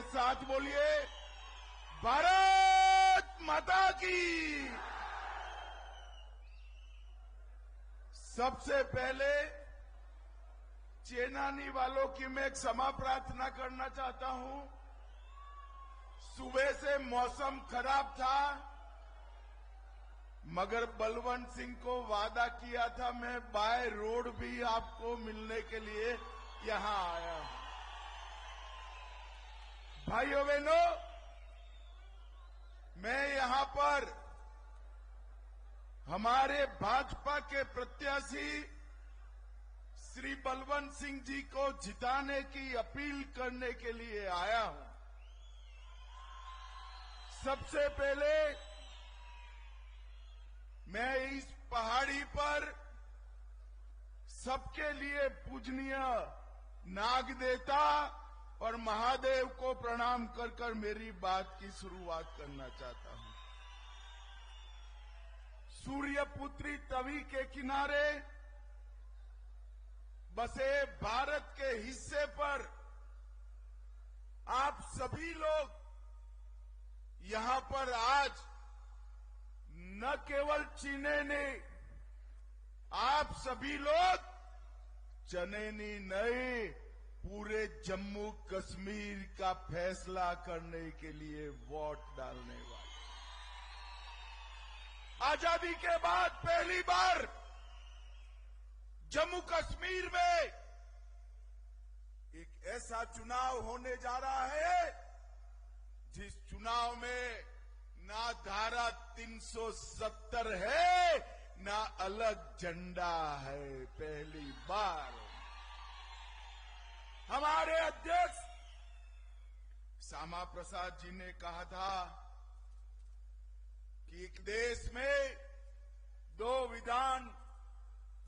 साथ बोलिए, भारत माता की। सबसे पहले चेनानी वालों की मैं एक क्षमा प्रार्थना करना चाहता हूं। सुबह से मौसम खराब था, मगर बलवंत सिंह को वादा किया था मैं बाय रोड भी आपको मिलने के लिए यहां आया हूं। भाइयों बहनों, मैं यहां पर हमारे भाजपा के प्रत्याशी श्री बलवंत सिंह जी को जिताने की अपील करने के लिए आया हूं। सबसे पहले मैं इस पहाड़ी पर सबके लिए पूजनीय नागदेवता और महादेव को प्रणाम कर मेरी बात की शुरुआत करना चाहता हूं। सूर्यपुत्री तवी के किनारे बसे भारत के हिस्से पर आप सभी लोग यहां पर आज न केवल चीने ने, आप सभी लोग चनेनी नए पूरे जम्मू कश्मीर का फैसला करने के लिए वोट डालने वाले। आजादी के बाद पहली बार जम्मू कश्मीर में एक ऐसा चुनाव होने जा रहा है जिस चुनाव में ना धारा 370 है, ना अलग झंडा है। पहली बार हमारे अध्यक्ष श्यामा प्रसाद जी ने कहा था कि एक देश में दो विधान,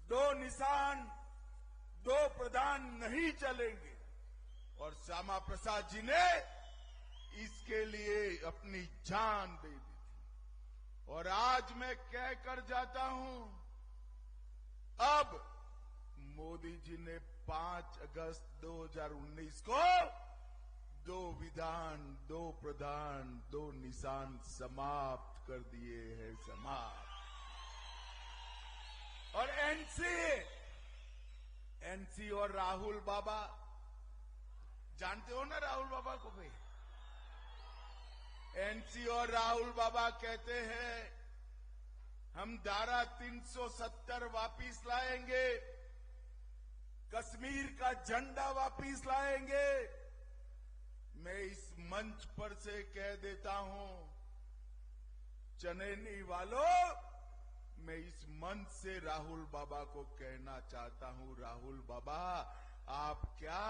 दो निशान, दो प्रधान नहीं चलेंगे, और श्यामा प्रसाद जी ने इसके लिए अपनी जान दे दी थी। और आज मैं कह कर जाता हूं, अब मोदी जी ने 5 अगस्त 2019 को दो विधान, दो प्रधान, दो निशान समाप्त कर दिए हैं, समाप्त। और एनसी और राहुल बाबा, जानते हो ना राहुल बाबा को भाई? एनसी और राहुल बाबा कहते हैं हम धारा 370 वापिस लाएंगे, कश्मीर का झंडा वापिस लाएंगे। मैं इस मंच पर से कह देता हूं, चनेनी वालों, मैं इस मंच से राहुल बाबा को कहना चाहता हूं, राहुल बाबा आप क्या,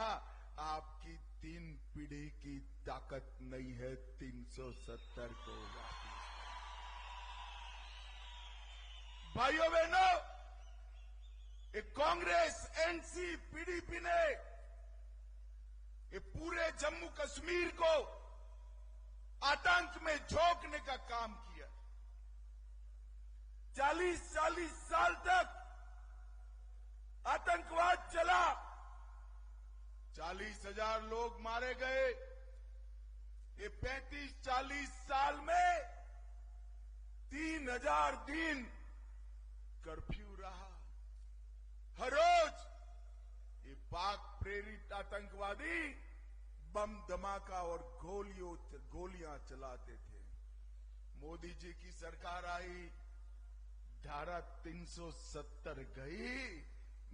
आपकी 3 पीढ़ी की ताकत नहीं है 370 को वापिस। भाइयों बहनों, एक कांग्रेस, एनसी, पीडीपी ने ये पूरे जम्मू कश्मीर को आतंक में झोंकने का काम किया। 40 साल तक आतंकवाद चला, 40,000 लोग मारे गए। ये 35-40 साल में 3,000 दिन कर्फ्यू रहा। हर रोज ये पाक प्रेरित आतंकवादी बम धमाका और गोलियां चलाते थे। मोदी जी की सरकार आई, धारा 370 गई,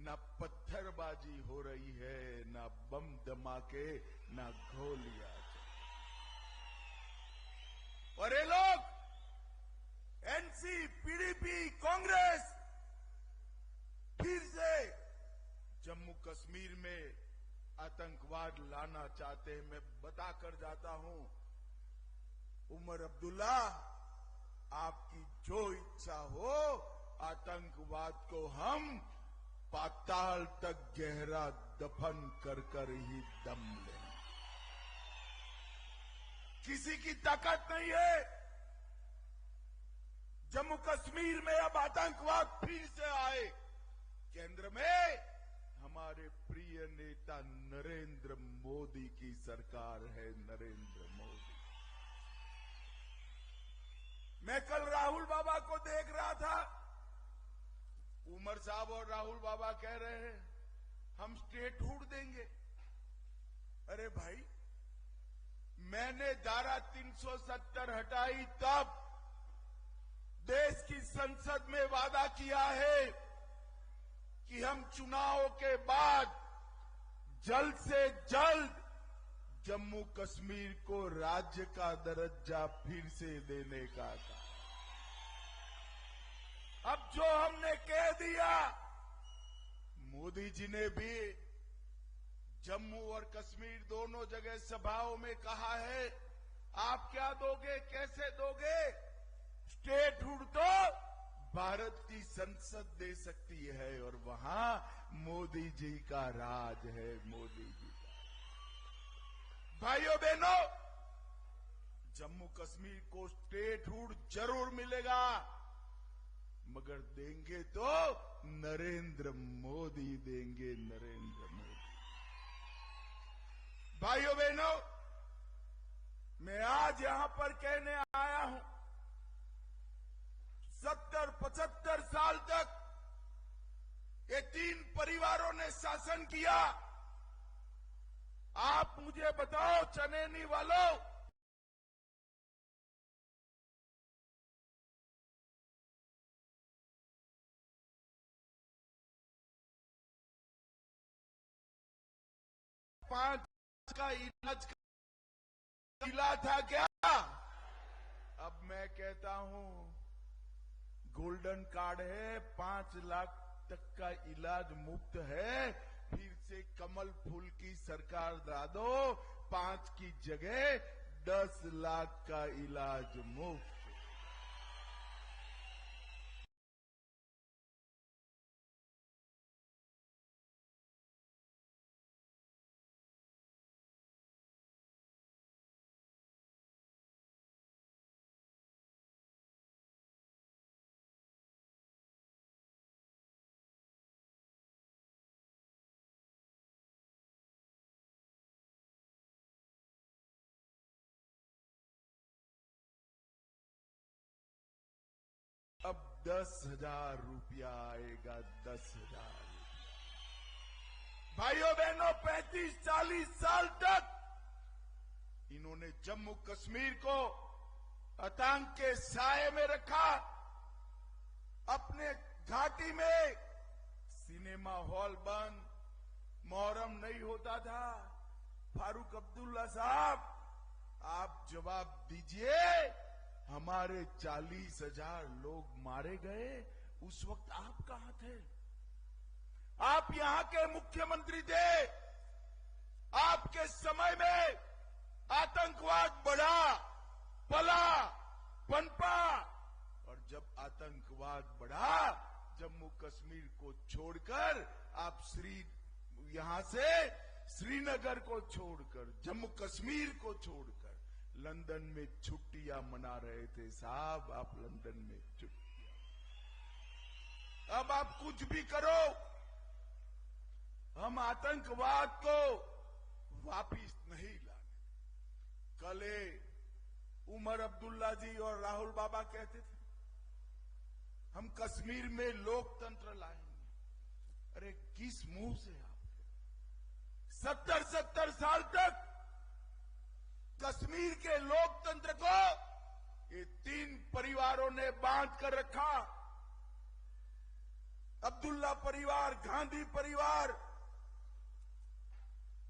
ना पत्थरबाजी हो रही है, ना बम धमाके, ना गोलियां। और ये लोग एनसी, पीडीपी, कांग्रेस फिर से जम्मू कश्मीर में आतंकवाद लाना चाहते हैं। मैं बताकर जाता हूं, उमर अब्दुल्ला, आपकी जो इच्छा हो, आतंकवाद को हम पाताल तक गहरा दफन कर ही दम लें। किसी की ताकत नहीं है। जम्मू कश्मीर में अब आतंकवाद फिर से आए। केंद्र में हमारे प्रिय नेता नेता नरेंद्र मोदी की सरकार है। नरेंद्र मोदी। मैं कल राहुल बाबा को देख रहा था। उमर साहब और राहुल बाबा कह रहे हैं हम स्टेटहुड देंगे। अरे भाई, मैंने धारा 370 हटाई तब देश की संसद में वादा किया है कि हम चुनाव के बाद जल्द से जल्द जम्मू कश्मीर को राज्य का दर्जा फिर से देने का था। अब जो हमने कह दिया, मोदी जी ने भी जम्मू और कश्मीर दोनों जगह सभाओं में कहा है, आप क्या दोगे, कैसे दोगे? स्टेटहुड तो भारत की संसद दे सकती है और वहां मोदी जी का राज है। मोदी जी का। भाइयों बहनों, जम्मू कश्मीर को स्टेटहुड जरूर मिलेगा, मगर देंगे तो नरेंद्र मोदी देंगे। नरेंद्र मोदी। भाइयों बहनों, मैं आज यहां पर कहने आया हूं, 70-75 साल तक ये 3 परिवारों ने शासन किया। आप मुझे बताओ चनेनी वालों, पांच का इलाज था क्या? अब मैं कहता हूं गोल्डन कार्ड है, 5 लाख तक का इलाज मुफ्त है। फिर से कमल फूल की सरकार ला दो, 5 की जगह 10 लाख का इलाज मुफ्त। अब 10,000 रुपया आएगा। 10,000। भाइयों बहनों, 35-40 साल तक इन्होंने जम्मू कश्मीर को आतंक के साए में रखा। अपने घाटी में सिनेमा हॉल बंद, मोहर्रम नहीं होता था। फारूक अब्दुल्ला साहब, आप जवाब दीजिए, हमारे 40,000 लोग मारे गए, उस वक्त आप कहां थे? आप यहां के मुख्यमंत्री थे। आपके समय में आतंकवाद बढ़ा, पला, पनपा, और जब आतंकवाद बढ़ा, जम्मू कश्मीर को छोड़कर आप यहां से श्रीनगर को छोड़कर, जम्मू कश्मीर को छोड़कर लंदन में छुट्टियां मना रहे थे। साहब, आप लंदन में छुट्टियां, अब आप कुछ भी करो, हम आतंकवाद को वापिस नहीं लाने। कल उमर अब्दुल्ला जी और राहुल बाबा कहते थे हम कश्मीर में लोकतंत्र लाएंगे। अरे किस मुंह से आप? 70 साल तक कश्मीर के लोकतंत्र को ये 3 परिवारों ने बांध कर रखा। अब्दुल्ला परिवार, गांधी परिवार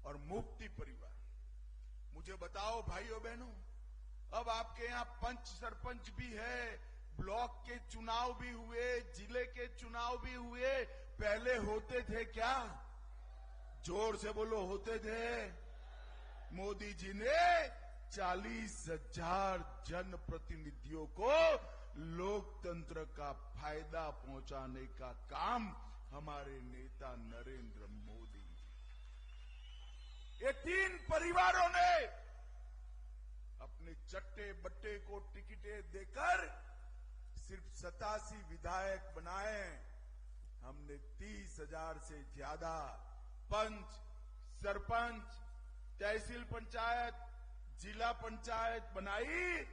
और मुफ्ती परिवार। मुझे बताओ भाइयों बहनों, अब आपके यहां पंच सरपंच भी है, ब्लॉक के चुनाव भी हुए, जिले के चुनाव भी हुए, पहले होते थे क्या? जोर से बोलो, होते थे? मोदी जी ने 40,000 जनप्रतिनिधियों को लोकतंत्र का फायदा पहुंचाने का काम हमारे नेता नरेंद्र मोदी जी, ये 3 परिवारों ने अपने चट्टे बट्टे को टिकटें देकर सिर्फ 87 विधायक बनाए। हमने 30,000 से ज्यादा पंच, सरपंच, तहसील पंचायत, जिला पंचायत बनाई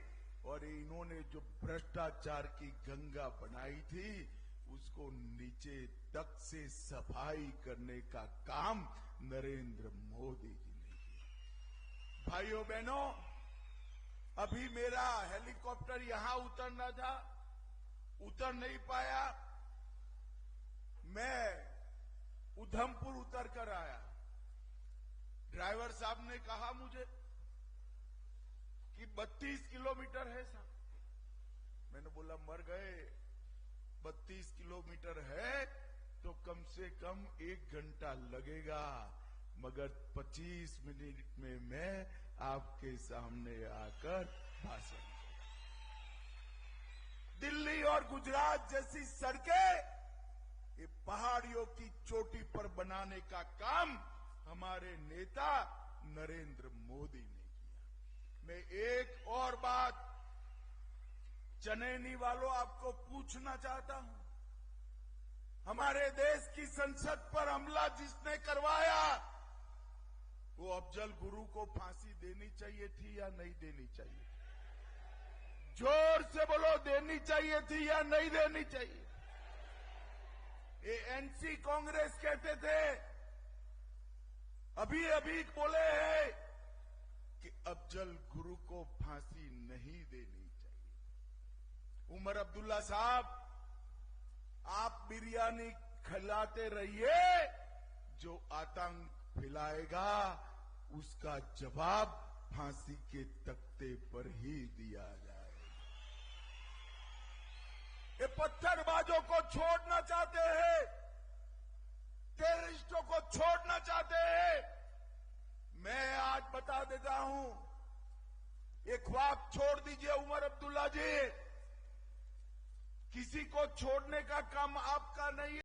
और इन्होंने जो भ्रष्टाचार की गंगा बनाई थी उसको नीचे तक से सफाई करने का काम नरेंद्र मोदी जी ने किया। भाइयों बहनों, अभी मेरा हेलीकॉप्टर यहां उतरना था, उतर नहीं पाया। मैं उधमपुर उतर कर आया। ड्राइवर साहब ने कहा मुझे कि 32 किलोमीटर है साहब। मैंने बोला मर गए, 32 किलोमीटर है तो कम से कम 1 घंटा लगेगा, मगर 25 मिनट में मैं आपके सामने आकर भाषण दूंगा। दिल्ली और गुजरात जैसी सड़कें ये पहाड़ियों की चोटी पर बनाने का काम हमारे नेता नरेंद्र मोदी ने किया। मैं एक और बात चनैनी वालों आपको पूछना चाहता हूं। हमारे देश की संसद पर हमला जिसने करवाया वो अफजल गुरु को फांसी देनी चाहिए थी या नहीं देनी चाहिए? जोर से बोलो, देनी चाहिए थी या नहीं देनी चाहिए? ये एनसी कांग्रेस कहते थे, अभी अभी बोले हैं कि अफजल गुरु को फांसी नहीं देनी चाहिए। उमर अब्दुल्ला साहब, आप बिरयानी खिलाते रहिए, जो आतंक फैलाएगा उसका जवाब फांसी के तख्ते पर ही दिया जाएगा। ये पत्थरबाजों को छोड़ना चाहते हैं, टेररिस्टों को छोड़ना चाहते हैं। मैं आज बता देता हूं, ये ख्वाब छोड़ दीजिए उमर अब्दुल्ला जी, किसी को छोड़ने का काम आपका नहीं है।